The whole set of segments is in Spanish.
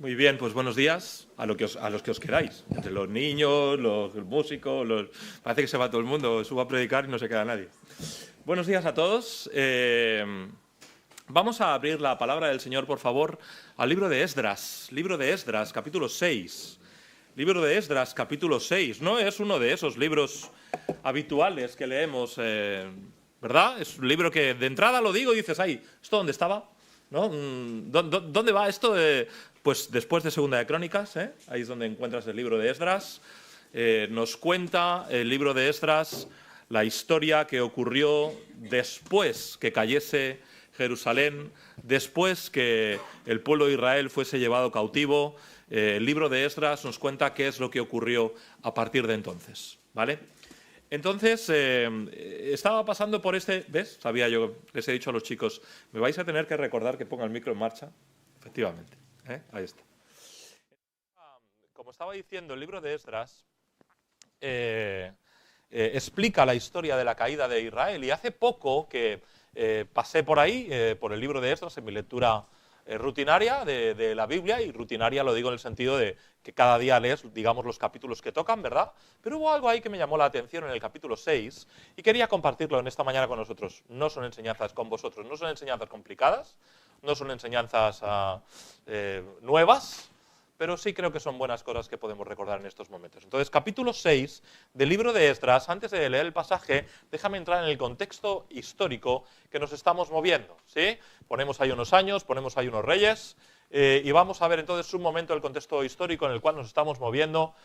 Muy bien, pues buenos días a los que os queráis, entre los niños, los músicos, parece que se va todo el mundo, subo a predicar y no se queda nadie. Buenos días a todos. Vamos a abrir la palabra del Señor, por favor, al libro de Esdras, capítulo 6. Libro de Esdras, capítulo 6. No es uno de esos libros habituales que leemos, ¿verdad? Es un libro que de entrada lo digo y dices, ay, ¿esto dónde estaba? ¿No? ¿Dónde va esto? Pues después de Segunda de Crónicas, ahí es donde encuentras el libro de Esdras. Nos cuenta el libro de Esdras la historia que ocurrió después que cayese Jerusalén, después que el pueblo de Israel fuese llevado cautivo. El libro de Esdras nos cuenta qué es lo que ocurrió a partir de entonces, ¿vale? Entonces, estaba pasando por este... ¿Ves? Sabía yo, les he dicho a los chicos, me vais a tener que recordar que ponga el micro en marcha. Efectivamente, ahí está. Como estaba diciendo, el libro de Esdras explica la historia de la caída de Israel, y hace poco que pasé por ahí, por el libro de Esdras, en mi lectura rutinaria de la Biblia, y rutinaria lo digo en el sentido de que cada día lees, digamos, los capítulos que tocan, ¿verdad? Pero hubo algo ahí que me llamó la atención en el capítulo 6 y quería compartirlo en esta mañana con nosotros. No son enseñanzas con vosotros, no son enseñanzas complicadas, no son enseñanzas nuevas, pero sí creo que son buenas cosas que podemos recordar en estos momentos. Entonces, capítulo 6 del libro de Esdras. Antes de leer el pasaje, déjame entrar en el contexto histórico que nos estamos moviendo, ¿sí? Ponemos ahí unos años, ponemos ahí unos reyes, y vamos a ver entonces un momento el contexto histórico en el cual nos estamos moviendo.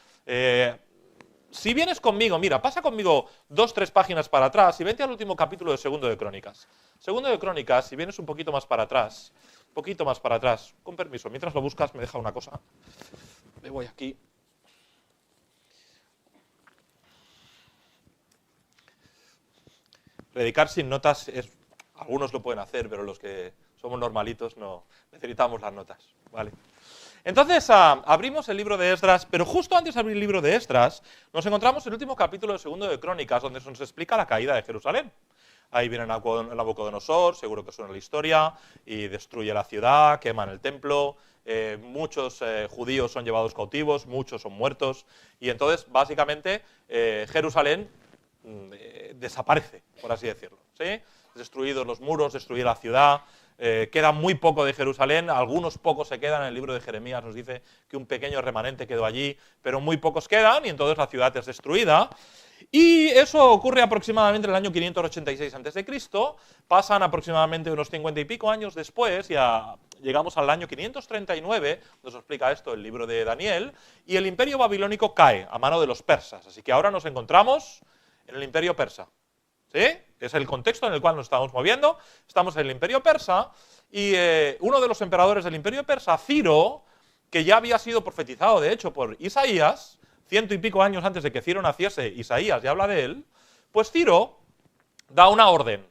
Si vienes conmigo, mira, pasa conmigo 2-3 páginas para atrás y vente al último capítulo de Segundo de Crónicas. Segundo de Crónicas, si vienes un poquito más para atrás, con permiso, mientras lo buscas me deja una cosa. Me voy aquí. Predicar sin notas, algunos lo pueden hacer, pero los que somos normalitos no necesitamos las notas, ¿vale? Entonces, abrimos el libro de Esdras, pero justo antes de abrir el libro de Esdras, nos encontramos en el último capítulo de Segundo de Crónicas, donde se nos explica la caída de Jerusalén. Ahí viene Nabucodonosor, seguro que suena la historia, y destruye la ciudad, queman el templo, muchos judíos son llevados cautivos, muchos son muertos, y entonces, básicamente, Jerusalén desaparece, por así decirlo, ¿sí? Destruidos los muros, destruida la ciudad. Queda muy poco de Jerusalén, algunos pocos se quedan. En el libro de Jeremías nos dice que un pequeño remanente quedó allí, pero muy pocos quedan, y entonces la ciudad es destruida. Y eso ocurre aproximadamente en el año 586 a.C., pasan aproximadamente unos 50 y pico años después, y llegamos al año 539, nos explica esto el libro de Daniel, y el imperio babilónico cae a mano de los persas. Así que ahora nos encontramos en el imperio persa. ¿Sí? Es el contexto en el cual nos estamos moviendo. Estamos en el imperio persa, y uno de los emperadores del imperio persa, Ciro, que ya había sido profetizado de hecho por Isaías, 100 y pico años antes de que Ciro naciese, Isaías ya habla de él, pues Ciro da una orden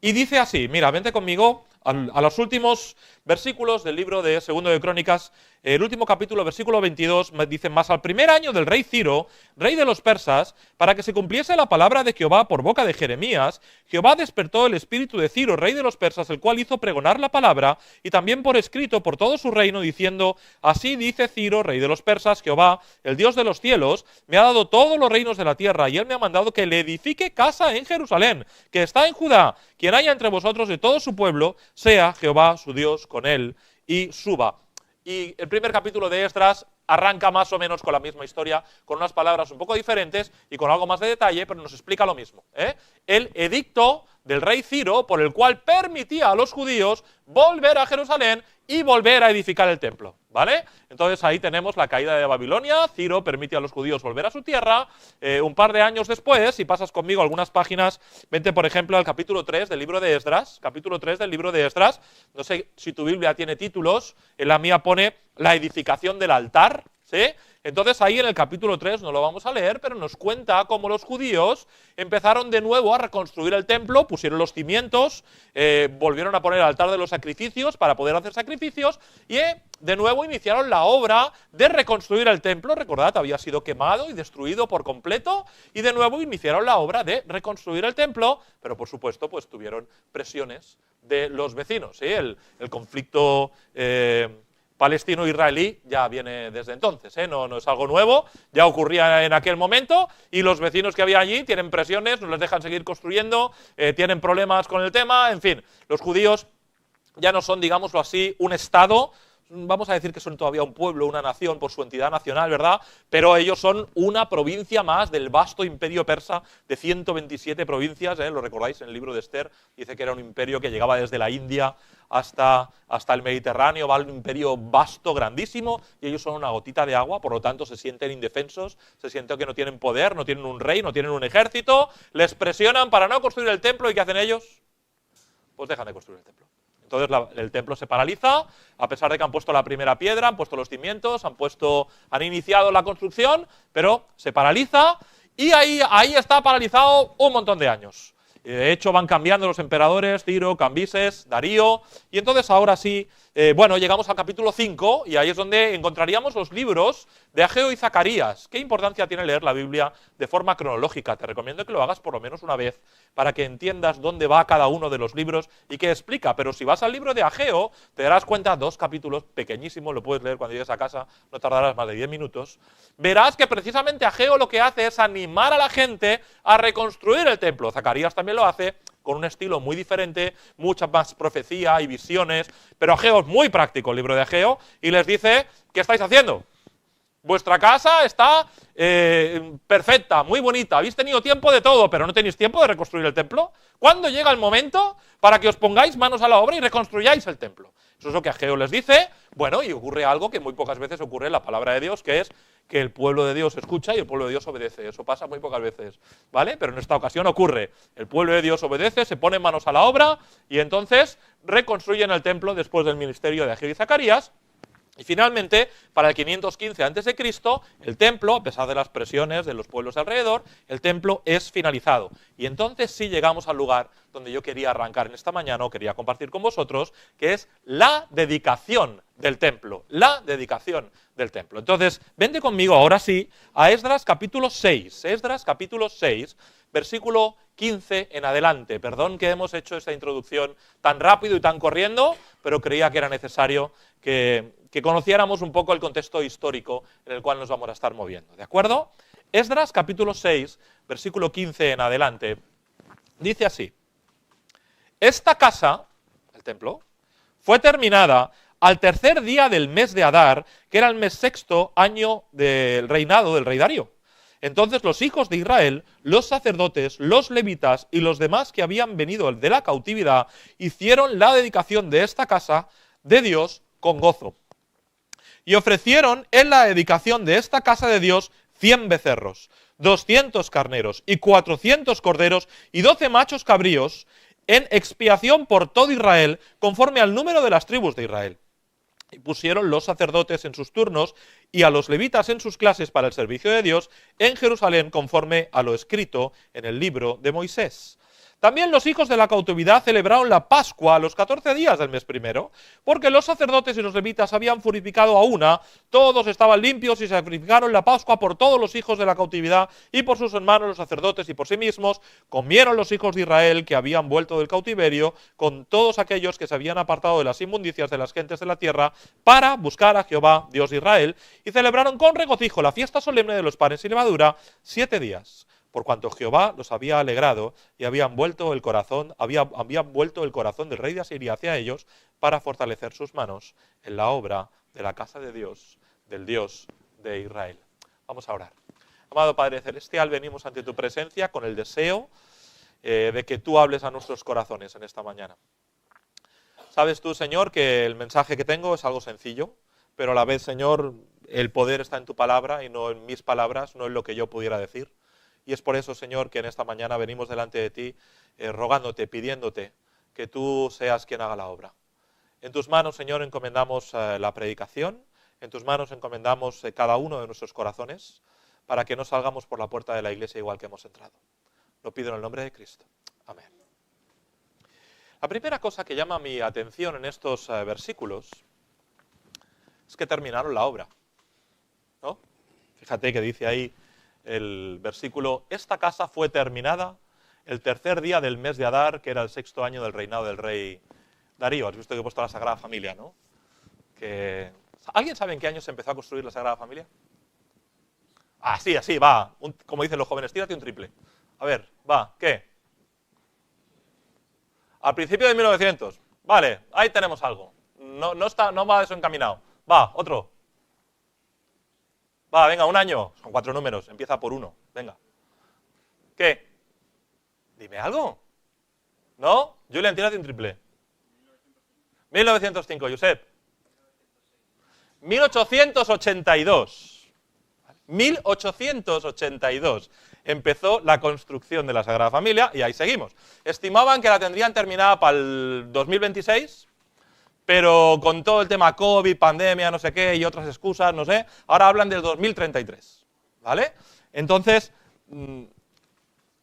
y dice así, mira, vente conmigo a los últimos versículos del libro de Segundo de Crónicas. El último capítulo, versículo 22, dice: mas al primer año del rey Ciro, rey de los persas, para que se cumpliese la palabra de Jehová por boca de Jeremías, Jehová despertó el espíritu de Ciro, rey de los persas, el cual hizo pregonar la palabra, y también por escrito por todo su reino, diciendo: así dice Ciro, rey de los persas, Jehová, el Dios de los cielos, me ha dado todos los reinos de la tierra, y él me ha mandado que le edifique casa en Jerusalén, que está en Judá. Quien haya entre vosotros de todo su pueblo, sea Jehová su Dios con él, y suba. Y el primer capítulo de Esdras arranca más o menos con la misma historia, con unas palabras un poco diferentes y con algo más de detalle, pero nos explica lo mismo, El edicto del rey Ciro, por el cual permitía a los judíos volver a Jerusalén y volver a edificar el templo, ¿vale? Entonces ahí tenemos la caída de Babilonia. Ciro permite a los judíos volver a su tierra. Un par de años después, si pasas conmigo algunas páginas, vente por ejemplo al capítulo 3 del libro de Esdras, capítulo 3 del libro de Esdras. No sé si tu Biblia tiene títulos, en la mía pone la edificación del altar, ¿sí? Entonces ahí en el capítulo 3, no lo vamos a leer, pero nos cuenta cómo los judíos empezaron de nuevo a reconstruir el templo, pusieron los cimientos, volvieron a poner el altar de los sacrificios para poder hacer sacrificios, y de nuevo iniciaron la obra de reconstruir el templo. Recordad, había sido quemado y destruido por completo, y de nuevo iniciaron la obra de reconstruir el templo, pero por supuesto pues tuvieron presiones de los vecinos, ¿sí? El conflicto palestino-israelí ya viene desde entonces, no es algo nuevo, ya ocurría en aquel momento y los vecinos que había allí tienen presiones, no les dejan seguir construyendo, tienen problemas con el tema, en fin, los judíos ya no son, digámoslo así, un estado, vamos a decir que son todavía un pueblo, una nación por su entidad nacional, ¿verdad? Pero ellos son una provincia más del vasto imperio persa de 127 provincias, ¿lo recordáis en el libro de Esther? Dice que era un imperio que llegaba desde la India hasta el Mediterráneo, va un imperio vasto, grandísimo, y ellos son una gotita de agua, por lo tanto se sienten indefensos, se sienten que no tienen poder, no tienen un rey, no tienen un ejército, les presionan para no construir el templo, ¿y qué hacen ellos? Pues dejan de construir el templo. Entonces el templo se paraliza, a pesar de que han puesto la primera piedra, han puesto los cimientos, han iniciado la construcción, pero se paraliza y ahí está paralizado un montón de años. De hecho van cambiando los emperadores, Ciro, Cambises, Darío, y entonces ahora sí, llegamos al capítulo 5 y ahí es donde encontraríamos los libros de Ageo y Zacarías. ¿Qué importancia tiene leer la Biblia de forma cronológica? Te recomiendo que lo hagas por lo menos una vez para que entiendas dónde va cada uno de los libros y qué explica. Pero si vas al libro de Ageo, te darás cuenta, 2 capítulos pequeñísimos, lo puedes leer cuando llegues a casa, no tardarás más de 10 minutos. Verás que precisamente Ageo lo que hace es animar a la gente a reconstruir el templo. Zacarías también lo hace, con un estilo muy diferente, mucha más profecía y visiones, pero Ageo es muy práctico, el libro de Ageo, y les dice, ¿qué estáis haciendo? Vuestra casa está perfecta, muy bonita, habéis tenido tiempo de todo, pero no tenéis tiempo de reconstruir el templo. ¿Cuándo llega el momento para que os pongáis manos a la obra y reconstruyáis el templo? Eso es lo que Ageo les dice, y ocurre algo que muy pocas veces ocurre en la palabra de Dios, que es que el pueblo de Dios escucha y el pueblo de Dios obedece. Eso pasa muy pocas veces, ¿vale? Pero en esta ocasión ocurre. El pueblo de Dios obedece, se pone manos a la obra y entonces reconstruyen el templo después del ministerio de Ageo y Zacarías. Y finalmente, para el 515 a.C., el templo, a pesar de las presiones de los pueblos alrededor, el templo es finalizado. Y entonces sí llegamos al lugar donde yo quería arrancar en esta mañana, o quería compartir con vosotros, que es la dedicación del templo. La dedicación del templo. Entonces, vente conmigo ahora sí a Esdras capítulo 6. Esdras capítulo 6, versículo 15 en adelante. Perdón que hemos hecho esta introducción tan rápido y tan corriendo, pero creía que era necesario que conociéramos un poco el contexto histórico en el cual nos vamos a estar moviendo. ¿De acuerdo? Esdras capítulo 6, versículo 15 en adelante, dice así: Esta casa, el templo, fue terminada al tercer día del mes de Adar, que era el mes sexto año del reinado del rey Darío. Entonces los hijos de Israel, los sacerdotes, los levitas y los demás que habían venido de la cautividad, hicieron la dedicación de esta casa de Dios con gozo. Y ofrecieron en la dedicación de esta casa de Dios 100 becerros, 200 carneros y 400 corderos y 12 machos cabríos en expiación por todo Israel, conforme al número de las tribus de Israel. Y pusieron los sacerdotes en sus turnos y a los levitas en sus clases para el servicio de Dios en Jerusalén, conforme a lo escrito en el libro de Moisés. También los hijos de la cautividad celebraron la Pascua a los 14 días del mes primero, porque los sacerdotes y los levitas habían purificado a una, todos estaban limpios y sacrificaron la Pascua por todos los hijos de la cautividad y por sus hermanos los sacerdotes y por sí mismos. Comieron los hijos de Israel que habían vuelto del cautiverio con todos aquellos que se habían apartado de las inmundicias de las gentes de la tierra para buscar a Jehová, Dios de Israel, y celebraron con regocijo la fiesta solemne de los panes sin levadura 7 días. Por cuanto Jehová los había alegrado y habían vuelto el corazón del rey de Asiria hacia ellos para fortalecer sus manos en la obra de la casa de Dios, del Dios de Israel. Vamos a orar. Amado Padre Celestial, venimos ante tu presencia con el deseo de que tú hables a nuestros corazones en esta mañana. Sabes tú, Señor, que el mensaje que tengo es algo sencillo, pero a la vez, Señor, el poder está en tu palabra y no en mis palabras, no en lo que yo pudiera decir. Y es por eso, Señor, que en esta mañana venimos delante de ti rogándote, pidiéndote que tú seas quien haga la obra. En tus manos, Señor, encomendamos la predicación, en tus manos encomendamos cada uno de nuestros corazones para que no salgamos por la puerta de la iglesia igual que hemos entrado. Lo pido en el nombre de Cristo. Amén. La primera cosa que llama mi atención en estos versículos es que terminaron la obra, ¿no? Fíjate que dice ahí el versículo: esta casa fue terminada el tercer día del mes de Adar, que era el sexto año del reinado del rey Darío. Has visto que he puesto la Sagrada Familia, ¿no? Que ¿Alguien sabe en qué año se empezó a construir la Sagrada Familia? Así, va. Como dicen los jóvenes, tírate un triple. A ver, va, ¿qué? Al principio de 1900. Vale, ahí tenemos algo. No va eso encaminado. Va, otro. Va, venga, un año. Son 4 números, empieza por 1. Venga. ¿Qué? Dime algo. ¿No? Julián, tírate un triple. 1905, Josep. 1882. 1882 empezó la construcción de la Sagrada Familia y ahí seguimos. Estimaban que la tendrían terminada para el 2026, pero con todo el tema COVID, pandemia, no sé qué y otras excusas, no sé, ahora hablan del 2033, ¿vale? Entonces,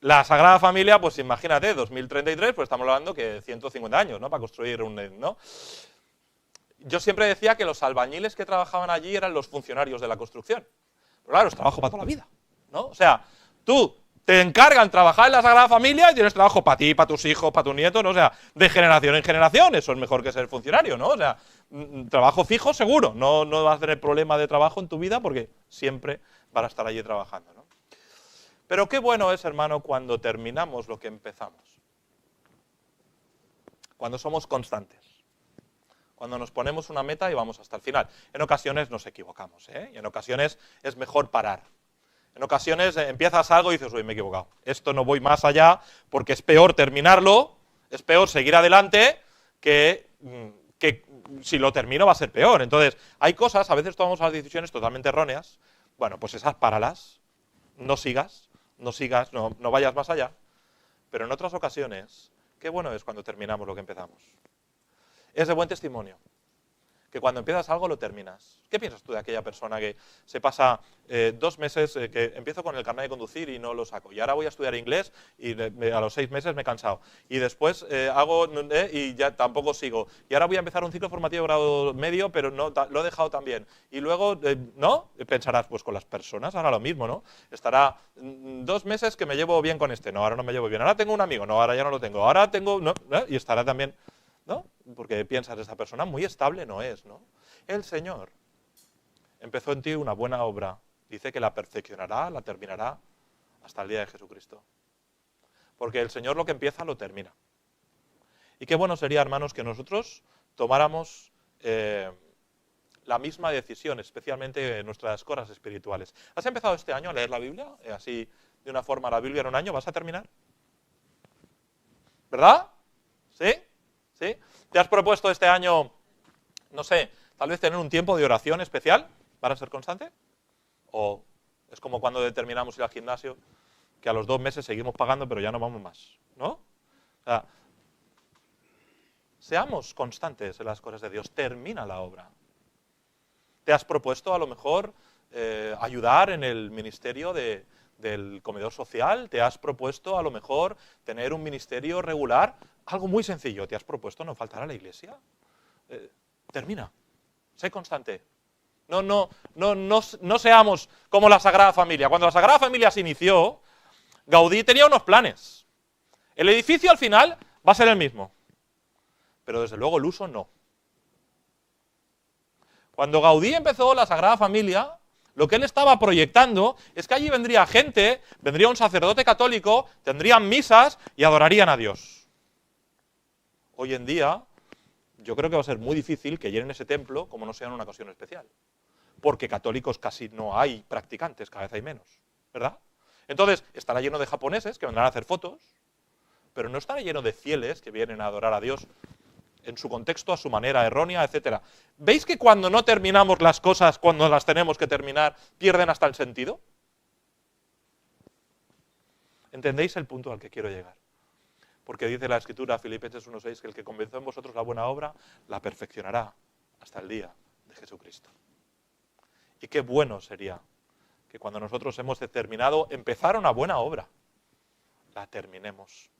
la Sagrada Familia, pues imagínate, 2033, pues estamos hablando que 150 años, ¿no? Para construir ¿no? Yo siempre decía que los albañiles que trabajaban allí eran los funcionarios de la construcción. Pero claro, es trabajo para toda la vida, ¿no? O sea, tú te encargan trabajar en la Sagrada Familia y tienes trabajo para ti, para tus hijos, para tus nietos, ¿no? O sea, de generación en generación, eso es mejor que ser funcionario, ¿no? O sea, trabajo fijo seguro, no vas a tener problema de trabajo en tu vida porque siempre vas a estar allí trabajando, ¿no? Pero qué bueno es, hermano, cuando terminamos lo que empezamos. Cuando somos constantes. Cuando nos ponemos una meta y vamos hasta el final. En ocasiones nos equivocamos, ¿eh? Y en ocasiones es mejor parar. En ocasiones empiezas algo y dices, uy, me he equivocado. Esto no voy más allá porque es peor terminarlo, es peor seguir adelante que si lo termino va a ser peor. Entonces, hay cosas, a veces tomamos las decisiones totalmente erróneas. Bueno, pues esas páralas, no sigas, no vayas más allá. Pero en otras ocasiones, qué bueno es cuando terminamos lo que empezamos. Es de buen testimonio que cuando empiezas algo lo terminas. ¿Qué piensas tú de aquella persona que se pasa 2 meses, que empiezo con el carnet de conducir y no lo saco, y ahora voy a estudiar inglés y a los 6 meses me he cansado, y después hago y ya tampoco sigo, y ahora voy a empezar un ciclo formativo de grado medio, pero no, lo he dejado también, y luego, ¿no? Pensarás, pues con las personas ahora lo mismo, ¿no? Estará 2 meses que me llevo bien con este, no, ahora no me llevo bien, ahora tengo un amigo, no, ahora ya no lo tengo, ahora tengo, no, y estará también, ¿no? Porque piensas, esta persona muy estable no es, ¿no? El Señor empezó en ti una buena obra. Dice que la perfeccionará, la terminará hasta el día de Jesucristo. Porque el Señor lo que empieza lo termina. Y qué bueno sería, hermanos, que nosotros tomáramos la misma decisión, especialmente en nuestras cosas espirituales. ¿Has empezado este año a leer la Biblia? Así, de una forma, la Biblia en un año, ¿vas a terminar? ¿Verdad? ¿Sí? ¿Sí? ¿Te has propuesto este año, no sé, tal vez tener un tiempo de oración especial para ser constante? ¿O es como cuando determinamos ir al gimnasio, que a los 2 meses seguimos pagando pero ya no vamos más? ¿No? O sea, seamos constantes en las cosas de Dios, termina la obra. ¿Te has propuesto a lo mejor ayudar en el ministerio del comedor social? ¿Te has propuesto a lo mejor tener un ministerio regular? Algo muy sencillo, ¿te has propuesto no faltar a la iglesia? Termina, sé constante. No seamos como la Sagrada Familia. Cuando la Sagrada Familia se inició, Gaudí tenía unos planes. El edificio al final va a ser el mismo, pero desde luego el uso no. Cuando Gaudí empezó la Sagrada Familia, lo que él estaba proyectando es que allí vendría gente, vendría un sacerdote católico, tendrían misas y adorarían a Dios. Hoy en día, yo creo que va a ser muy difícil que llenen ese templo como no sea en una ocasión especial. Porque católicos casi no hay practicantes, cada vez hay menos, ¿verdad? Entonces, estará lleno de japoneses que vendrán a hacer fotos, pero no estará lleno de fieles que vienen a adorar a Dios en su contexto, a su manera errónea, etc. ¿Veis que cuando no terminamos las cosas, cuando las tenemos que terminar, pierden hasta el sentido? ¿Entendéis el punto al que quiero llegar? Porque dice la Escritura, Filipenses 1:6, que el que comenzó en vosotros la buena obra, la perfeccionará hasta el día de Jesucristo. Y qué bueno sería que cuando nosotros hemos determinado empezar una buena obra, la terminemos.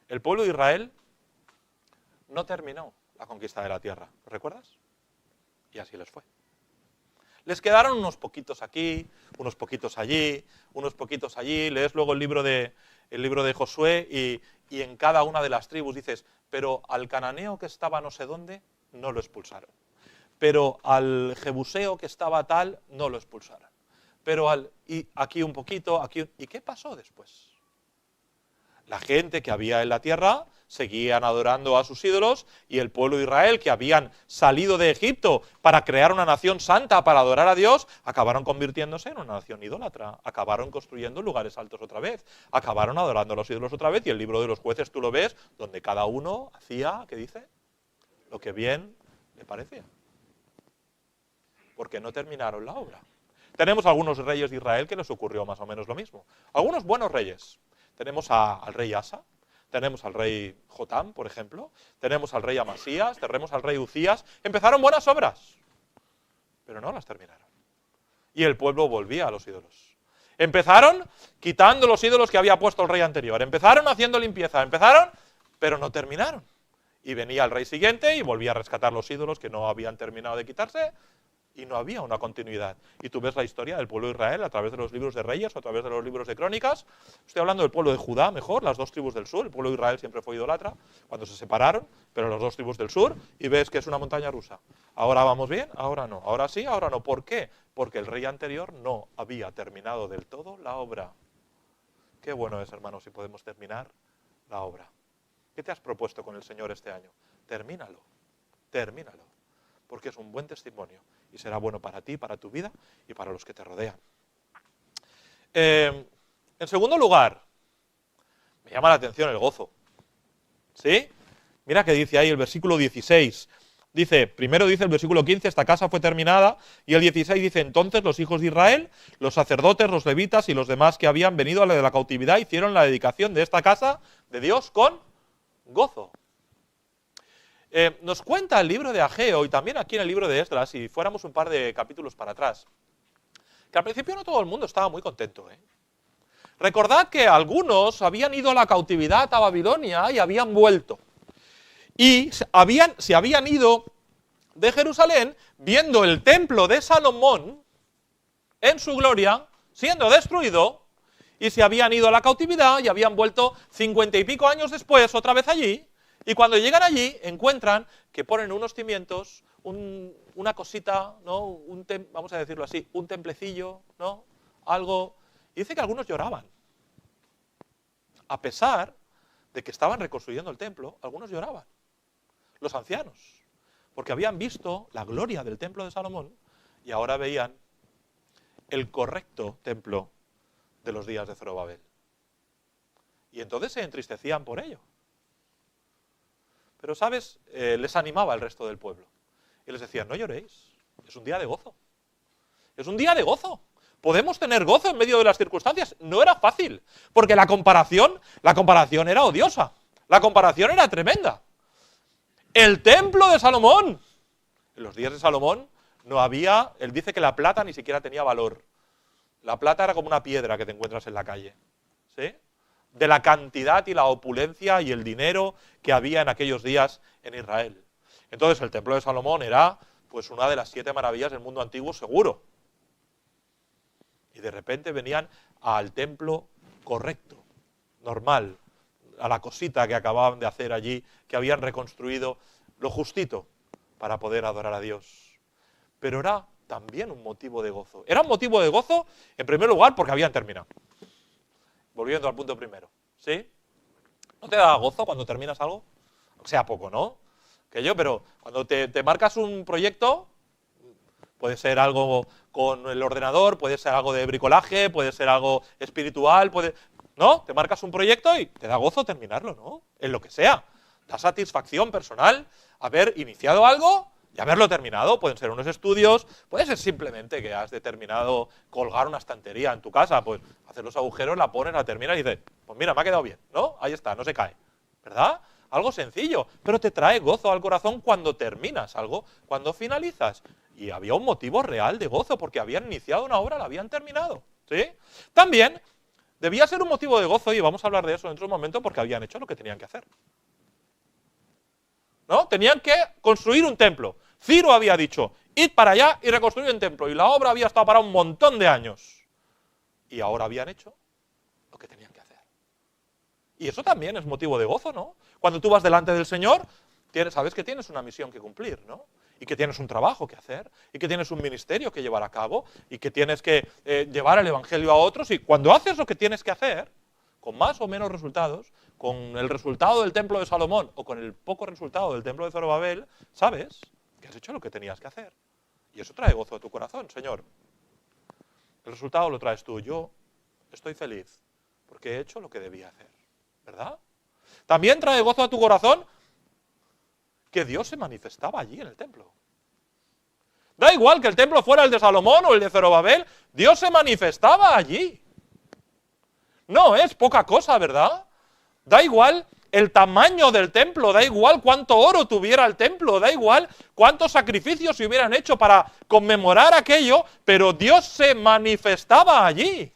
El pueblo de Israel no terminó la conquista de la tierra, ¿lo recuerdas? Y así les fue. Les quedaron unos poquitos aquí, unos poquitos allí, unos poquitos allí. Lees luego el libro de Josué y en cada una de las tribus dices, pero al cananeo que estaba no sé dónde, no lo expulsaron. pero al jebuseo que estaba tal, no lo expulsaron. Pero y aquí un poquito, aquí. ¿Y qué pasó después? La gente que había en la tierra seguían adorando a sus ídolos y el pueblo de Israel, que habían salido de Egipto para crear una nación santa para adorar a Dios, acabaron convirtiéndose en una nación idólatra, acabaron construyendo lugares altos otra vez, acabaron adorando a los ídolos otra vez, y el libro de los jueces tú lo ves, donde cada uno hacía, ¿qué dice? Lo que bien le parecía. Porque no terminaron la obra. Tenemos algunos reyes de Israel que les ocurrió más o menos lo mismo. Algunos buenos reyes. Tenemos al rey Asa, tenemos al rey Jotam, por ejemplo, tenemos al rey Amasías, tenemos al rey Ucías. Empezaron buenas obras, pero no las terminaron. Y el pueblo volvía a los ídolos. Empezaron quitando los ídolos que había puesto el rey anterior. Empezaron haciendo limpieza, pero no terminaron. Y venía el rey siguiente y volvía a rescatar los ídolos que no habían terminado de quitarse. Y no había una continuidad. Y tú ves la historia del pueblo de Israel a través de los libros de Reyes o a través de los libros de Crónicas. Estoy hablando del pueblo de Judá, mejor, las dos tribus del sur. El pueblo de Israel siempre fue idólatra cuando se separaron, pero las dos tribus del sur, y ves que es una montaña rusa. Ahora vamos bien, ahora no. Ahora sí, ahora no. ¿Por qué? Porque el rey anterior no había terminado del todo la obra. Qué bueno es, hermanos, si podemos terminar la obra. ¿Qué te has propuesto con el Señor este año? Termínalo. Termínalo. Porque es un buen testimonio y será bueno para ti, para tu vida y para los que te rodean. En segundo lugar, me llama la atención el gozo. ¿Sí? Mira que dice ahí el versículo 16. Primero dice el versículo 15, esta casa fue terminada, y el 16 dice, entonces los hijos de Israel, los sacerdotes, los levitas y los demás que habían venido a la de la cautividad hicieron la dedicación de esta casa de Dios con gozo. Nos cuenta el libro de Ageo y también aquí en el libro de Esdras, si fuéramos un par de capítulos para atrás, que al principio no todo el mundo estaba muy contento. Recordad que algunos habían ido a la cautividad a Babilonia y habían vuelto. Y se habían ido de Jerusalén viendo el templo de Salomón en su gloria siendo destruido, y se habían ido a la cautividad y habían vuelto 50 y pico años después otra vez allí. Y cuando llegan allí, encuentran que ponen unos cimientos, una cosita, ¿no? Vamos a decirlo así, un templecillo, ¿no? Algo. Y dice que algunos lloraban. A pesar de que estaban reconstruyendo el templo, algunos lloraban. Los ancianos. Porque habían visto la gloria del templo de Salomón y ahora veían el correcto templo de los días de Zorobabel. Y entonces se entristecían por ello. Pero, ¿sabes? Les animaba el resto del pueblo. Y les decían, no lloréis, es un día de gozo. Es un día de gozo. Podemos tener gozo en medio de las circunstancias. No era fácil, porque la comparación era odiosa. La comparación era tremenda. El templo de Salomón. En los días de Salomón no había, él dice que la plata ni siquiera tenía valor. La plata era como una piedra que te encuentras en la calle. ¿Sí? De la cantidad y la opulencia y el dinero que había en aquellos días en Israel. Entonces el templo de Salomón era pues una de las 7 maravillas del mundo antiguo seguro. Y de repente venían al templo correcto, normal, a la cosita que acababan de hacer allí, que habían reconstruido lo justito para poder adorar a Dios. Pero era también un motivo de gozo. Era un motivo de gozo, en primer lugar, porque habían terminado. Volviendo al punto primero, ¿sí? ¿No te da gozo cuando terminas algo? O sea, poco, ¿no? Pero cuando te marcas un proyecto, puede ser algo con el ordenador, puede ser algo de bricolaje, puede ser algo espiritual, ¿no? Te marcas un proyecto y te da gozo terminarlo, ¿no? En lo que sea. Da satisfacción personal haber iniciado algo y haberlo terminado. Pueden ser unos estudios, puede ser simplemente que has determinado colgar una estantería en tu casa, pues hacer los agujeros, la pones, la terminas y dices, pues mira, me ha quedado bien, ¿no? Ahí está, no se cae, ¿verdad? Algo sencillo, pero te trae gozo al corazón cuando terminas algo, cuando finalizas. Y había un motivo real de gozo, porque habían iniciado una obra, la habían terminado, ¿sí? También debía ser un motivo de gozo, y vamos a hablar de eso dentro de un momento, porque habían hecho lo que tenían que hacer. ¿No? Tenían que construir un templo. Ciro había dicho, id para allá y reconstruid un templo. Y la obra había estado para un montón de años. Y ahora habían hecho lo que tenían que hacer. Y eso también es motivo de gozo, ¿no? Cuando tú vas delante del Señor, sabes que tienes una misión que cumplir, ¿no? y que tienes un trabajo que hacer, y que tienes un ministerio que llevar a cabo, y que tienes que llevar el Evangelio a otros, y cuando haces lo que tienes que hacer, con más o menos resultados, con el resultado del templo de Salomón o con el poco resultado del templo de Zorobabel, sabes que has hecho lo que tenías que hacer. Y eso trae gozo a tu corazón, Señor. El resultado lo traes tú. Yo estoy feliz porque he hecho lo que debía hacer, ¿verdad? También trae gozo a tu corazón que Dios se manifestaba allí en el templo. Da igual que el templo fuera el de Salomón o el de Zorobabel, Dios se manifestaba allí. No es poca cosa, ¿verdad? Da igual el tamaño del templo, da igual cuánto oro tuviera el templo, da igual cuántos sacrificios se hubieran hecho para conmemorar aquello, pero Dios se manifestaba allí.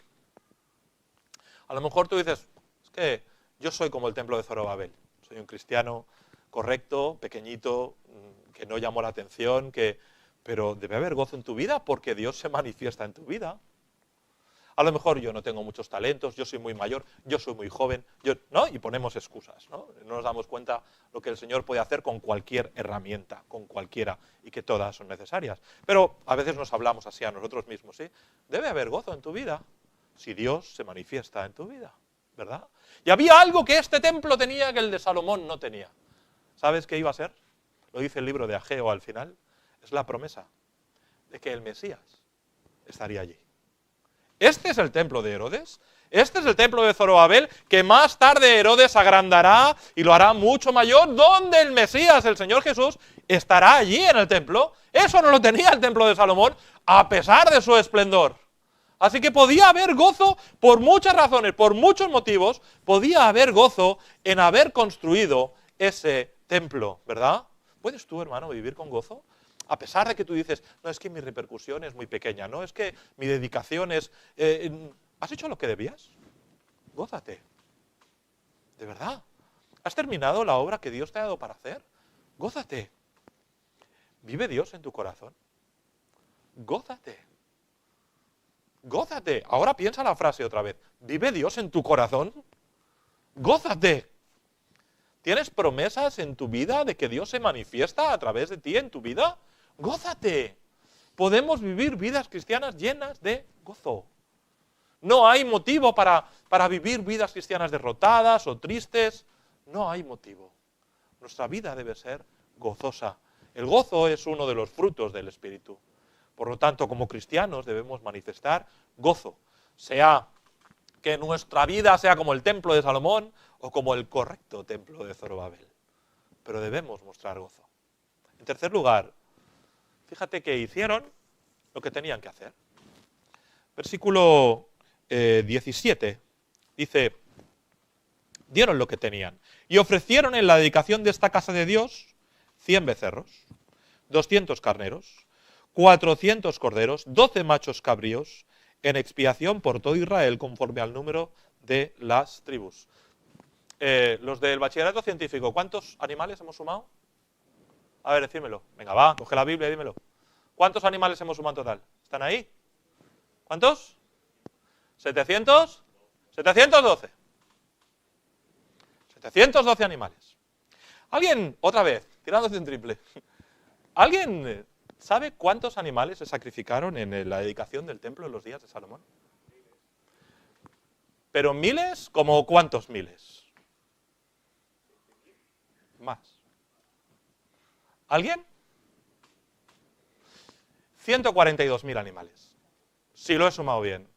A lo mejor tú dices, es que yo soy como el templo de Zorobabel, soy un cristiano correcto, pequeñito, que no llamó la atención, pero debe haber gozo en tu vida porque Dios se manifiesta en tu vida. A lo mejor yo no tengo muchos talentos, yo soy muy mayor, yo soy muy joven, ¿no? Y ponemos excusas, ¿no? No nos damos cuenta lo que el Señor puede hacer con cualquier herramienta, con cualquiera, y que todas son necesarias. Pero a veces nos hablamos así a nosotros mismos, ¿sí? Debe haber gozo en tu vida si Dios se manifiesta en tu vida, ¿verdad? Y había algo que este templo tenía que el de Salomón no tenía. ¿Sabes qué iba a ser? Lo dice el libro de Ageo al final. Es la promesa de que el Mesías estaría allí. Este es el templo de Herodes, este es el templo de Zorobabel, que más tarde Herodes agrandará y lo hará mucho mayor, donde el Mesías, el Señor Jesús, estará allí en el templo. Eso no lo tenía el templo de Salomón, a pesar de su esplendor. Así que podía haber gozo por muchas razones, por muchos motivos, podía haber gozo en haber construido ese templo, ¿verdad? ¿Puedes tú, hermano, vivir con gozo? A pesar de que tú dices, no, es que mi repercusión es muy pequeña, no, es que mi dedicación es... ¿Has hecho lo que debías? Gózate. De verdad. ¿Has terminado la obra que Dios te ha dado para hacer? Gózate. ¿Vive Dios en tu corazón? Gózate. Gózate. Ahora piensa la frase otra vez. ¿Vive Dios en tu corazón? Gózate. ¿Tienes promesas en tu vida de que Dios se manifiesta a través de ti en tu vida? Gózate. Podemos vivir vidas cristianas llenas de gozo. No hay motivo para vivir vidas cristianas derrotadas o tristes. No hay motivo. Nuestra vida debe ser gozosa. El gozo es uno de los frutos del Espíritu. Por lo tanto, como cristianos debemos manifestar gozo. Sea que nuestra vida sea como el templo de Salomón o como el correcto templo de Zorobabel. Pero debemos mostrar gozo. En tercer lugar, fíjate que hicieron lo que tenían que hacer. Versículo 17 dice, dieron lo que tenían y ofrecieron en la dedicación de esta casa de Dios 100 becerros, 200 carneros, 400 corderos, 12 machos cabríos, en expiación por todo Israel conforme al número de las tribus. Los del bachillerato científico, ¿cuántos animales hemos sumado? A ver, decídmelo. Venga, va, coge la Biblia y dímelo. ¿Cuántos animales hemos sumado en total? ¿Están ahí? ¿Cuántos? 700. 712. 712 animales. ¿Alguien, otra vez, tirándose un triple, ¿alguien sabe cuántos animales se sacrificaron en la dedicación del templo en los días de Salomón? ¿Pero miles? ¿Como cuántos miles? Más. ¿Alguien? 142.000 animales. Si lo he sumado bien.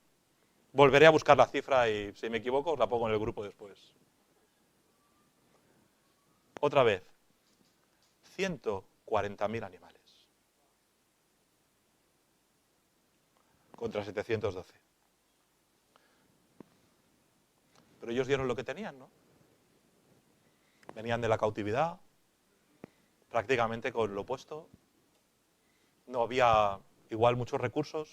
Volveré a buscar la cifra y si me equivoco os la pongo en el grupo después. Otra vez. 140.000 animales. Contra 712. Pero ellos dieron lo que tenían, ¿no? Venían de la cautividad, prácticamente con lo opuesto. No había igual muchos recursos.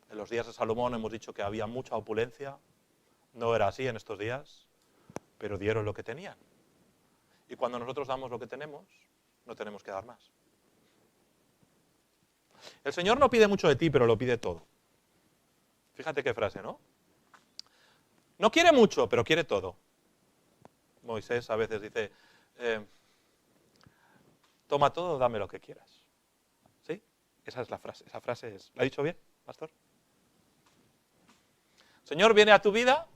En los días de Salomón hemos dicho que había mucha opulencia. No era así en estos días, pero dieron lo que tenían. Y cuando nosotros damos lo que tenemos, no tenemos que dar más. El Señor no pide mucho de ti, pero lo pide todo. Fíjate qué frase, ¿no? No quiere mucho, pero quiere todo. Moisés a veces dice, toma todo, dame lo que quieras. ¿Sí? Esa es la frase. Esa frase es, ¿la he dicho bien, pastor? El Señor viene a tu vida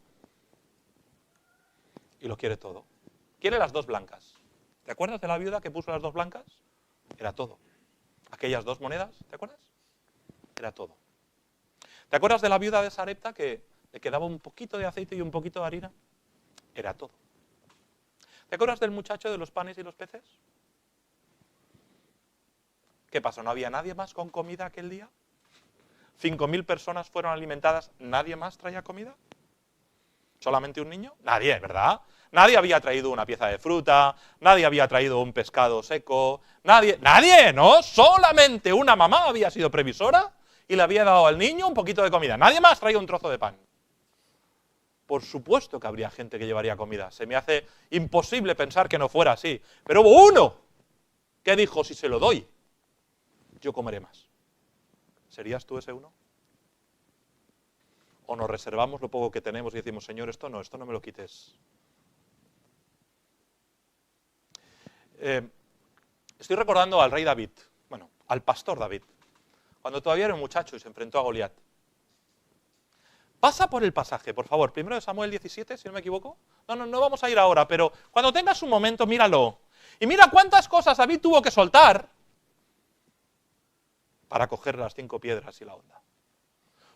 y lo quiere todo. Quiere las dos blancas. ¿Te acuerdas de la viuda que puso las dos blancas? Era todo. Aquellas dos monedas, ¿te acuerdas? Era todo. ¿Te acuerdas de la viuda de Sarepta que le quedaba un poquito de aceite y un poquito de harina? Era todo. ¿Te acuerdas del muchacho de los panes y los peces? ¿Qué pasó? ¿No había nadie más con comida aquel día? 5.000 personas fueron alimentadas, ¿nadie más traía comida? ¿Solamente un niño? Nadie, ¿verdad? Nadie había traído una pieza de fruta, nadie había traído un pescado seco, nadie, ¿no? Solamente una mamá había sido previsora y le había dado al niño un poquito de comida. Nadie más traía un trozo de pan. Por supuesto que habría gente que llevaría comida. Se me hace imposible pensar que no fuera así. Pero hubo uno que dijo, si se lo doy, yo comeré más. ¿Serías tú ese uno? ¿O nos reservamos lo poco que tenemos y decimos, Señor, esto no me lo quites? Estoy recordando al rey David, bueno, al pastor David, cuando todavía era un muchacho y se enfrentó a Goliat. Pasa por el pasaje, por favor, 1 Samuel 17, si no me equivoco. No vamos a ir ahora, pero cuando tengas un momento, míralo. Y mira cuántas cosas David tuvo que soltar para coger las 5 piedras y la onda.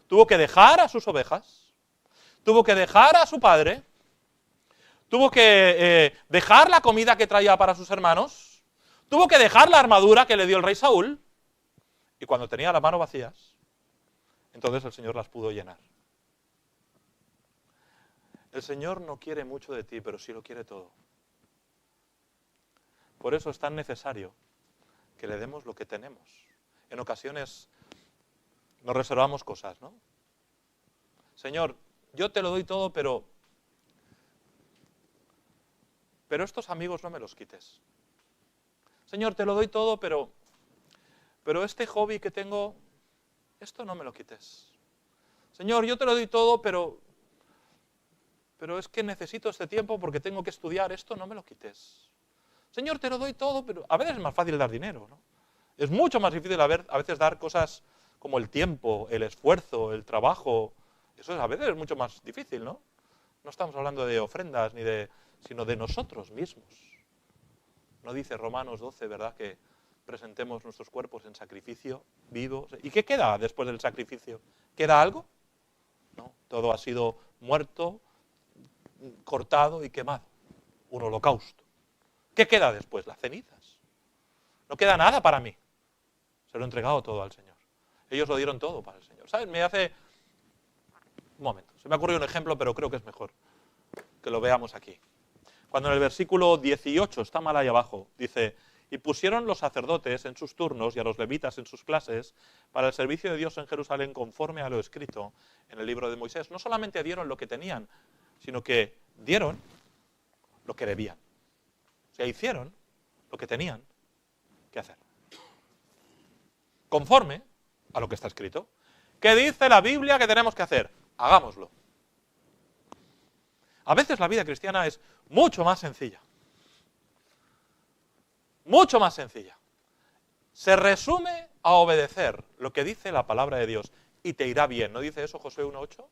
Tuvo que dejar a sus ovejas, tuvo que dejar a su padre, tuvo que dejar la comida que traía para sus hermanos, tuvo que dejar la armadura que le dio el rey Saúl, y cuando tenía las manos vacías, entonces el Señor las pudo llenar. El Señor no quiere mucho de ti, pero sí lo quiere todo. Por eso es tan necesario que le demos lo que tenemos. En ocasiones nos reservamos cosas, ¿no? Señor, yo te lo doy todo, pero estos amigos no me los quites. Señor, te lo doy todo, pero este hobby que tengo, esto no me lo quites. Señor, yo te lo doy todo, pero es que necesito este tiempo porque tengo que estudiar, esto no me lo quites. Señor, te lo doy todo, pero a veces es más fácil dar dinero, ¿no? Es mucho más difícil a veces dar cosas como el tiempo, el esfuerzo, el trabajo. Eso a veces es mucho más difícil, ¿no? No estamos hablando de ofrendas, sino de nosotros mismos. ¿No dice Romanos 12, verdad, que presentemos nuestros cuerpos en sacrificio vivo? ¿Y qué queda después del sacrificio? ¿Queda algo? No, todo ha sido muerto, cortado y quemado. Un holocausto. ¿Qué queda después? Las cenizas. No queda nada para mí. Se lo he entregado todo al Señor. Ellos lo dieron todo para el Señor. ¿Sabes? Un momento. Se me ha ocurrido un ejemplo, pero creo que es mejor que lo veamos aquí. Cuando en el versículo 18, está mal ahí abajo, dice, y pusieron los sacerdotes en sus turnos y a los levitas en sus clases para el servicio de Dios en Jerusalén conforme a lo escrito en el libro de Moisés. No solamente dieron lo que tenían, sino que dieron lo que debían. O sea, hicieron lo que tenían que hacer. Conforme a lo que está escrito. ¿Qué dice la Biblia que tenemos que hacer? Hagámoslo. A veces la vida cristiana es mucho más sencilla. Mucho más sencilla. Se resume a obedecer lo que dice la palabra de Dios y te irá bien. ¿No dice eso Josué 1:8?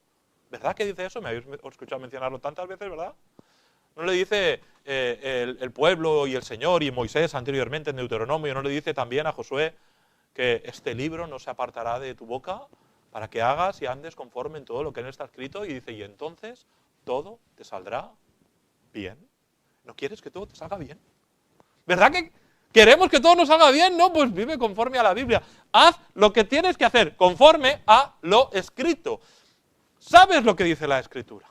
¿Verdad que dice eso? Me habéis escuchado mencionarlo tantas veces, ¿verdad? ¿No le dice el pueblo y el Señor y Moisés anteriormente en Deuteronomio? ¿No le dice también a Josué que este libro no se apartará de tu boca para que hagas y andes conforme en todo lo que en él está escrito? Y dice, y entonces todo te saldrá bien. ¿No quieres que todo te salga bien? ¿Verdad que queremos que todo nos salga bien? No, pues vive conforme a la Biblia. Haz lo que tienes que hacer conforme a lo escrito. ¿Sabes lo que dice la Escritura?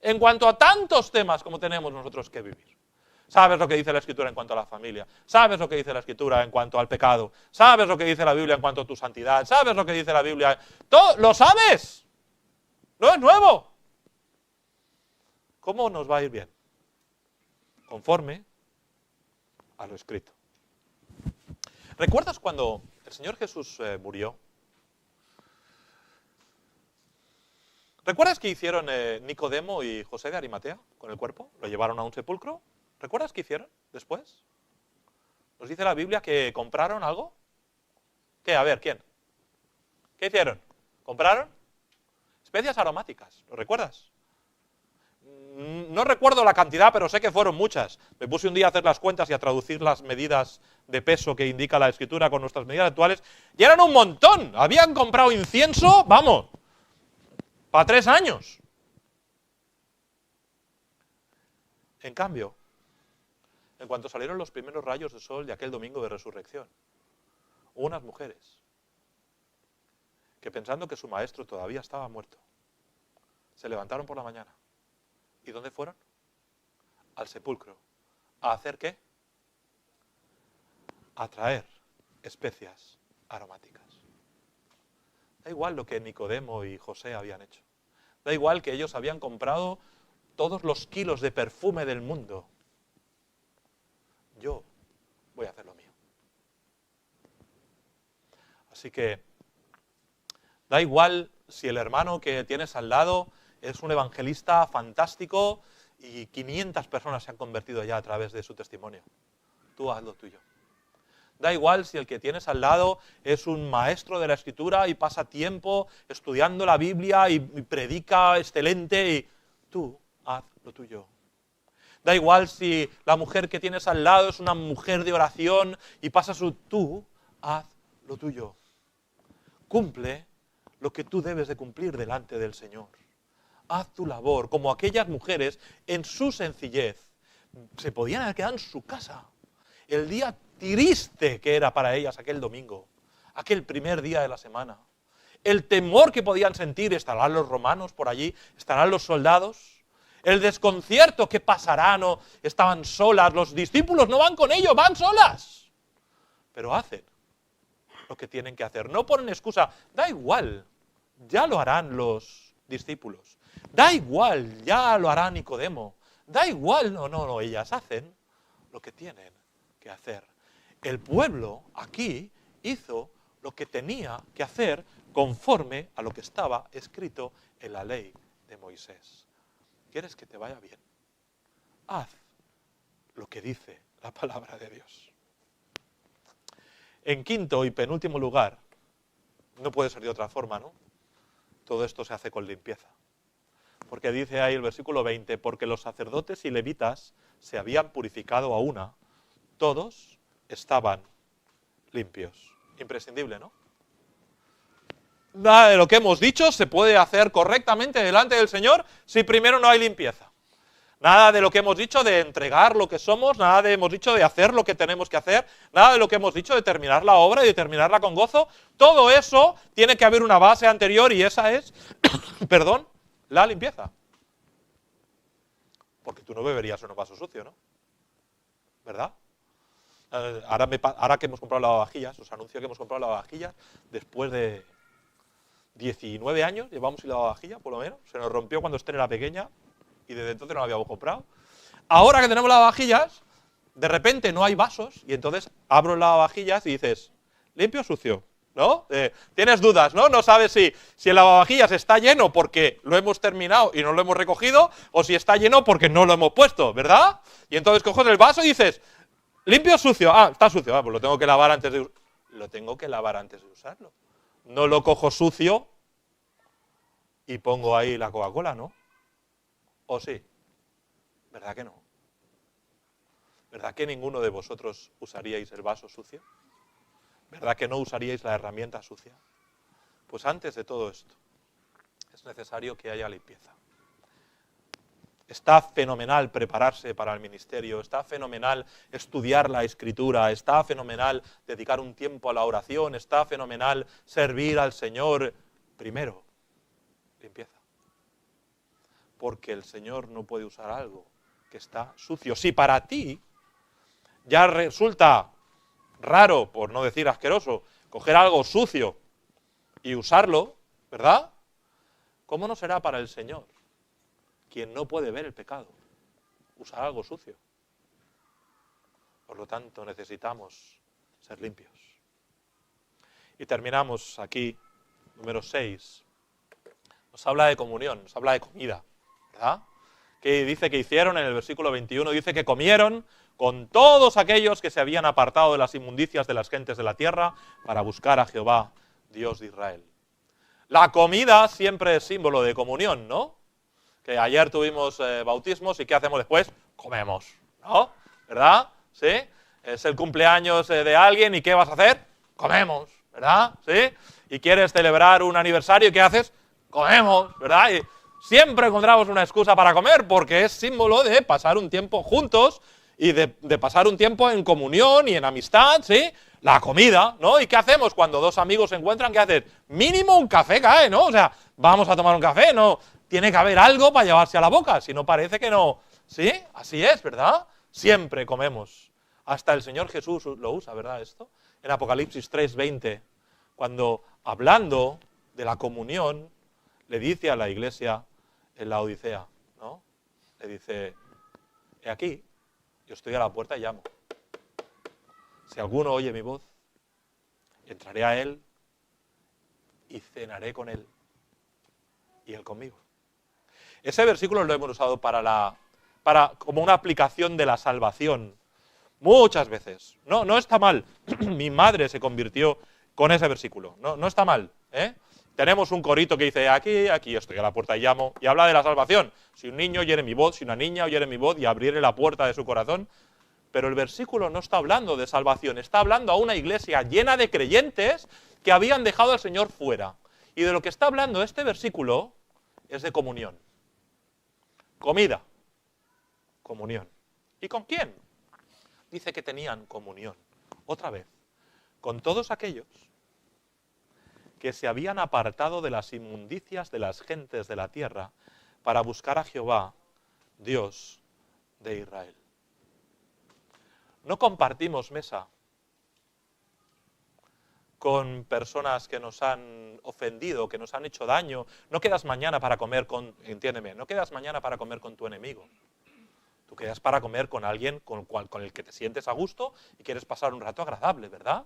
En cuanto a tantos temas como tenemos nosotros que vivir. Sabes lo que dice la Escritura en cuanto a la familia. Sabes lo que dice la Escritura en cuanto al pecado. Sabes lo que dice la Biblia en cuanto a tu santidad. Sabes lo que dice la Biblia. Todo lo sabes. No es nuevo. ¿Cómo nos va a ir bien? Conforme a lo escrito. ¿Recuerdas cuando el Señor Jesús murió? ¿Recuerdas qué hicieron Nicodemo y José de Arimatea con el cuerpo? ¿Lo llevaron a un sepulcro? ¿Recuerdas qué hicieron después? ¿Nos dice la Biblia que compraron algo? ¿Qué? A ver, ¿quién? ¿Qué hicieron? ¿Compraron? Especias aromáticas, ¿lo recuerdas? No recuerdo la cantidad, pero sé que fueron muchas. Me puse un día a hacer las cuentas y a traducir las medidas de peso que indica la Escritura con nuestras medidas actuales, y eran un montón. Habían comprado incienso, vamos, para 3 años. En cambio, en cuanto salieron los primeros rayos de sol de aquel domingo de resurrección, hubo unas mujeres que, pensando que su maestro todavía estaba muerto, se levantaron por la mañana. ¿Y dónde fueron? Al sepulcro. ¿A hacer qué? A traer especias aromáticas. Da igual lo que Nicodemo y José habían hecho. Da igual que ellos habían comprado todos los kilos de perfume del mundo. Yo voy a hacer lo mío. Así que da igual si el hermano que tienes al lado es un evangelista fantástico y 500 personas se han convertido ya a través de su testimonio. Tú haz lo tuyo. Da igual si el que tienes al lado es un maestro de la Escritura y pasa tiempo estudiando la Biblia y predica excelente, y tú haz lo tuyo. Da igual si la mujer que tienes al lado es una mujer de oración y pasa tú haz lo tuyo. Cumple lo que tú debes de cumplir delante del Señor. Haz tu labor, como aquellas mujeres en su sencillez. Se podían haber quedado en su casa. El día triste que era para ellas aquel domingo, aquel primer día de la semana. El temor que podían sentir, estarán los romanos por allí, estarán los soldados. El desconcierto, ¿qué pasará? No, estaban solas, los discípulos no van con ellos, van solas. Pero hacen lo que tienen que hacer. No ponen excusa, da igual, ya lo harán los discípulos. Da igual, ya lo hará Nicodemo. Da igual, no, ellas hacen lo que tienen que hacer. El pueblo aquí hizo lo que tenía que hacer conforme a lo que estaba escrito en la ley de Moisés. ¿Quieres que te vaya bien? Haz lo que dice la palabra de Dios. En quinto y penúltimo lugar, no puede ser de otra forma, ¿no? Todo esto se hace con limpieza. Porque dice ahí el versículo 20, porque los sacerdotes y levitas se habían purificado a una, todos estaban limpios. Imprescindible, ¿no? Nada de lo que hemos dicho se puede hacer correctamente delante del Señor si primero no hay limpieza. Nada de lo que hemos dicho de entregar lo que somos, nada de hemos dicho de hacer lo que tenemos que hacer, nada de lo que hemos dicho de terminar la obra y de terminarla con gozo. Todo eso tiene que haber una base anterior y esa es, perdón, la limpieza. Porque tú no beberías en un vaso sucio, ¿no? ¿Verdad? Ahora que hemos comprado lavavajillas, os anuncio que hemos comprado lavavajillas después de 19 años, llevamos sin lavavajillas, por lo menos. Se nos rompió cuando Esther era pequeña y desde entonces no la habíamos comprado. Ahora que tenemos lavavajillas, de repente no hay vasos y entonces abro el lavavajillas y dices, ¿limpio o sucio? ¿No? Tienes dudas, ¿no? No sabes si el lavavajillas está lleno porque lo hemos terminado y no lo hemos recogido o si está lleno porque no lo hemos puesto, ¿verdad? Y entonces coges el vaso y dices, ¿limpio o sucio? Ah, está sucio, pues lo tengo que lavar antes de usarlo. No lo cojo sucio y pongo ahí la Coca-Cola, ¿no? ¿O sí? ¿Verdad que no? ¿Verdad que ninguno de vosotros usaríais el vaso sucio? ¿Verdad que no usaríais la herramienta sucia? Pues antes de todo esto, es necesario que haya limpieza. Está fenomenal prepararse para el ministerio, está fenomenal estudiar la Escritura, está fenomenal dedicar un tiempo a la oración, está fenomenal servir al Señor. Primero, limpieza. Porque el Señor no puede usar algo que está sucio. Si para ti ya resulta raro, por no decir asqueroso, coger algo sucio y usarlo, ¿verdad? ¿Cómo no será para el Señor, quien no puede ver el pecado, usar algo sucio? Por lo tanto, necesitamos ser limpios. Y terminamos aquí, número 6. Nos habla de comunión, nos habla de comida, ¿verdad? que dice que hicieron en el versículo 21, dice que comieron con todos aquellos que se habían apartado de las inmundicias de las gentes de la tierra para buscar a Jehová, Dios de Israel. La comida siempre es símbolo de comunión, ¿no? Que ayer tuvimos bautismos y ¿qué hacemos después? Comemos, ¿no? ¿Verdad? ¿Sí? Es el cumpleaños de alguien y ¿qué vas a hacer? Comemos, ¿verdad? ¿Sí? Y quieres celebrar un aniversario y ¿qué haces? Comemos, ¿verdad? Y siempre encontramos una excusa para comer porque es símbolo de pasar un tiempo juntos y de pasar un tiempo en comunión y en amistad, ¿sí? La comida, ¿no? ¿Y qué hacemos cuando dos amigos se encuentran? ¿Qué hacen? Mínimo un café cae, ¿no? O sea, vamos a tomar un café, ¿no? Tiene que haber algo para llevarse a la boca, si no parece que no. ¿Sí? Así es, ¿verdad? Siempre comemos. Hasta el Señor Jesús lo usa, ¿verdad? Esto. En Apocalipsis 3:20, cuando hablando de la comunión, le dice a la iglesia en la Odisea, ¿no? Le dice, he aquí, yo estoy a la puerta y llamo. Si alguno oye mi voz, entraré a él y cenaré con él y él conmigo. Ese versículo lo hemos usado como una aplicación de la salvación muchas veces. No está mal. Mi madre se convirtió con ese versículo. No está mal, ¿eh? Tenemos un corito que dice, aquí estoy a la puerta y llamo, y habla de la salvación. Si un niño oyere mi voz, si una niña oyere mi voz y abriere la puerta de su corazón. Pero el versículo no está hablando de salvación, está hablando a una iglesia llena de creyentes que habían dejado al Señor fuera. Y de lo que está hablando este versículo es de comunión. Comida. Comunión. ¿Y con quién? Dice que tenían comunión. Otra vez. Con todos aquellos que se habían apartado de las inmundicias de las gentes de la tierra para buscar a Jehová, Dios de Israel. No compartimos mesa con personas que nos han ofendido, que nos han hecho daño. No quedas mañana para comer entiéndeme, no quedas mañana para comer con tu enemigo. Tú quedas para comer con alguien con el que te sientes a gusto y quieres pasar un rato agradable, ¿verdad?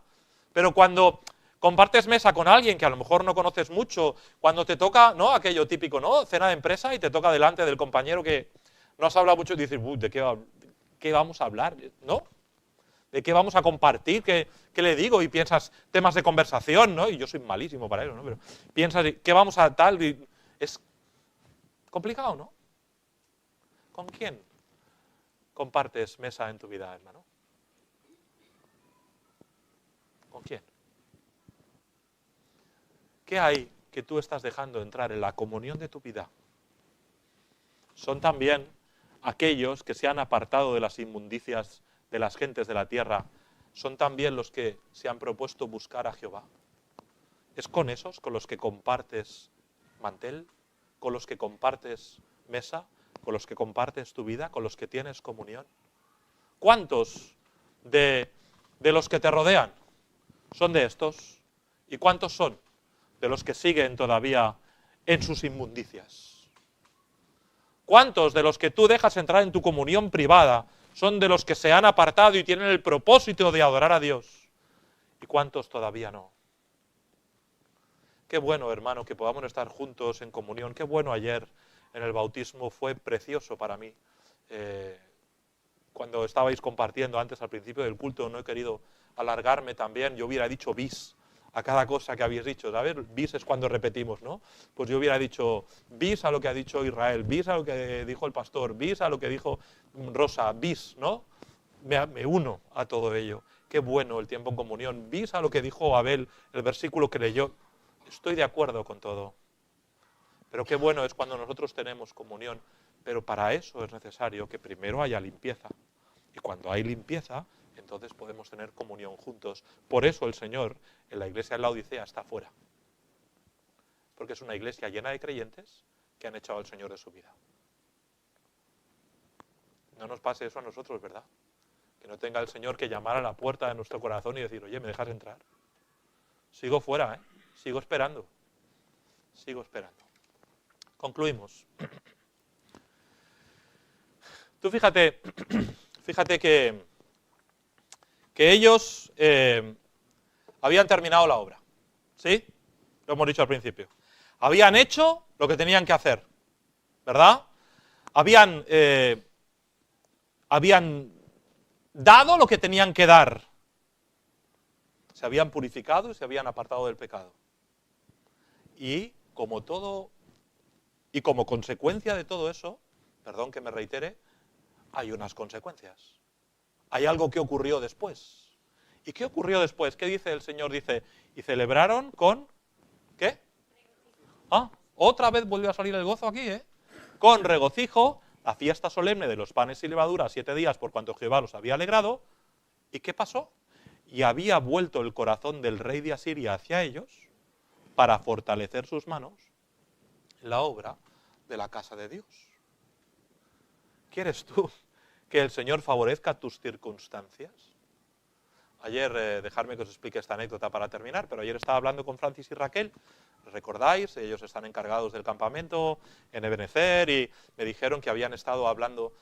Pero cuando compartes mesa con alguien que a lo mejor no conoces mucho, cuando te toca, ¿no? Aquello típico, ¿no? Cena de empresa y te toca delante del compañero que no has hablado mucho y dices, ¿de qué vamos a hablar? ¿No? ¿De qué vamos a compartir? ¿Qué le digo? Y piensas temas de conversación, ¿no? Y yo soy malísimo para eso, ¿no? Pero piensas, ¿qué vamos a tal? Y es complicado, ¿no? ¿Con quién compartes mesa en tu vida, hermano? ¿Con quién? ¿Qué hay que tú estás dejando entrar en la comunión de tu vida? Son también aquellos que se han apartado de las inmundicias de las gentes de la tierra, son también los que se han propuesto buscar a Jehová. ¿Es con esos con los que compartes mantel, con los que compartes mesa, con los que compartes tu vida, con los que tienes comunión? ¿Cuántos de los que te rodean son de estos? ¿Y cuántos son de los que siguen todavía en sus inmundicias? ¿Cuántos de los que tú dejas entrar en tu comunión privada son de los que se han apartado y tienen el propósito de adorar a Dios? ¿Y cuántos todavía no? Qué bueno, hermano, que podamos estar juntos en comunión. Qué bueno ayer en el bautismo, fue precioso para mí. Cuando estabais compartiendo antes al principio del culto, no he querido alargarme también, yo hubiera dicho bis a cada cosa que habéis dicho. ¿Sabes? Bis es cuando repetimos, ¿no? Pues yo hubiera dicho bis a lo que ha dicho Israel, bis a lo que dijo el pastor, bis a lo que dijo Rosa, bis, ¿no? Me uno a todo ello. Qué bueno el tiempo en comunión. Bis a lo que dijo Abel, el versículo que leyó. Estoy de acuerdo con todo. Pero qué bueno es cuando nosotros tenemos comunión. Pero para eso es necesario que primero haya limpieza. Y cuando hay limpieza, entonces podemos tener comunión juntos. Por eso el Señor en la iglesia de la Odisea está fuera. Porque es una iglesia llena de creyentes que han echado al Señor de su vida. No nos pase eso a nosotros, ¿verdad? Que no tenga el Señor que llamar a la puerta de nuestro corazón y decir, oye, ¿me dejas entrar? Sigo fuera, ¿eh? Sigo esperando. Sigo esperando. Concluimos. Tú fíjate que ellos habían terminado la obra, ¿sí? Lo hemos dicho al principio. Habían hecho lo que tenían que hacer, ¿verdad? habían dado lo que tenían que dar. Se habían purificado y se habían apartado del pecado. Y como consecuencia de todo eso, perdón que me reitere, hay unas consecuencias. Hay algo que ocurrió después. ¿Y qué ocurrió después? ¿Qué dice el Señor? Dice, y celebraron con, ¿qué? Ah, otra vez vuelve a salir el gozo aquí, ¿eh? Con regocijo, la fiesta solemne de los panes y levaduras 7 días por cuanto Jehová los había alegrado. ¿Y qué pasó? Y había vuelto el corazón del rey de Asiria hacia ellos para fortalecer sus manos en la obra de la casa de Dios. ¿Quieres tú que el Señor favorezca tus circunstancias? Ayer, dejadme que os explique esta anécdota para terminar, pero ayer estaba hablando con Francis y Raquel, ¿recordáis? Ellos están encargados del campamento en Ebenezer y me dijeron que habían estado hablando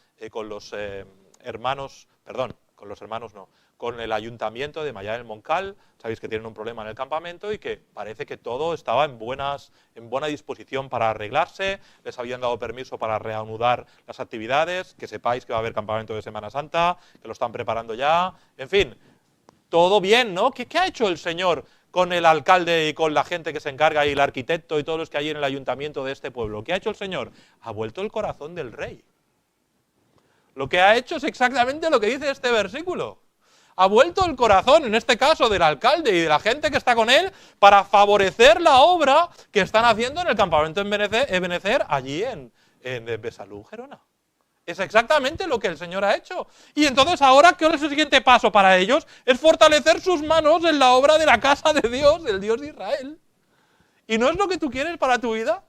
con el ayuntamiento de Mallá del Moncal. Sabéis que tienen un problema en el campamento y que parece que todo estaba en buena disposición para arreglarse. Les habían dado permiso para reanudar las actividades, que sepáis que va a haber campamento de Semana Santa, que lo están preparando ya, en fin. Todo bien, ¿no? ¿Qué ha hecho el Señor con el alcalde y con la gente que se encarga y el arquitecto y todos los que hay en el ayuntamiento de este pueblo? ¿Qué ha hecho el Señor? Ha vuelto el corazón del rey. Lo que ha hecho es exactamente lo que dice este versículo. Ha vuelto el corazón, en este caso, del alcalde y de la gente que está con él, para favorecer la obra que están haciendo en el campamento en Ebenezer, allí en Besalú, Gerona. Es exactamente lo que el Señor ha hecho. Y entonces ahora, ¿qué es el siguiente paso para ellos? Es fortalecer sus manos en la obra de la casa de Dios, del Dios de Israel. ¿Y no es lo que tú quieres para tu vida?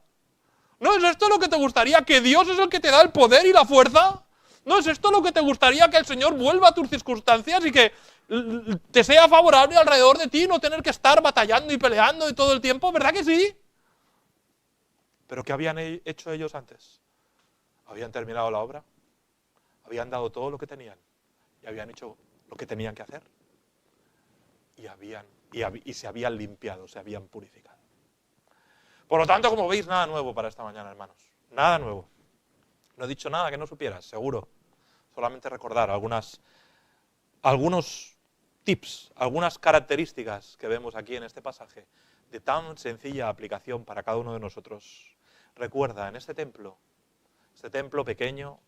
¿No es esto lo que te gustaría? ¿Que Dios es el que te da el poder y la fuerza? ¿No es esto lo que te gustaría? Que el Señor vuelva a tus circunstancias y que te sea favorable alrededor de ti, no tener que estar batallando y peleando y todo el tiempo, ¿verdad que sí? ¿Pero qué habían hecho ellos antes? Habían terminado la obra, habían dado todo lo que tenían y habían hecho lo que tenían que hacer y se habían limpiado, se habían purificado. Por lo tanto, como veis, nada nuevo para esta mañana, hermanos. Nada nuevo. No he dicho nada que no supieras, seguro. Solamente recordar algunos tips, algunas características que vemos aquí en este pasaje de tan sencilla aplicación para cada uno de nosotros. Recuerda, en este templo pequeño,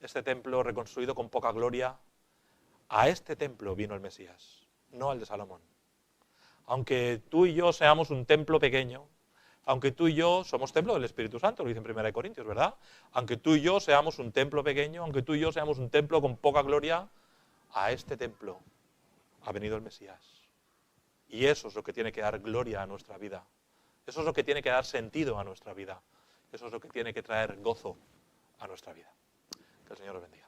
este templo reconstruido con poca gloria, a este templo vino el Mesías, no al de Salomón. Aunque tú y yo seamos un templo pequeño, aunque tú y yo somos templo del Espíritu Santo, lo dice en 1 Corintios, ¿verdad? Aunque tú y yo seamos un templo pequeño, aunque tú y yo seamos un templo con poca gloria, a este templo ha venido el Mesías. Y eso es lo que tiene que dar gloria a nuestra vida. Eso es lo que tiene que dar sentido a nuestra vida. Eso es lo que tiene que traer gozo a nuestra vida. Que el Señor os bendiga.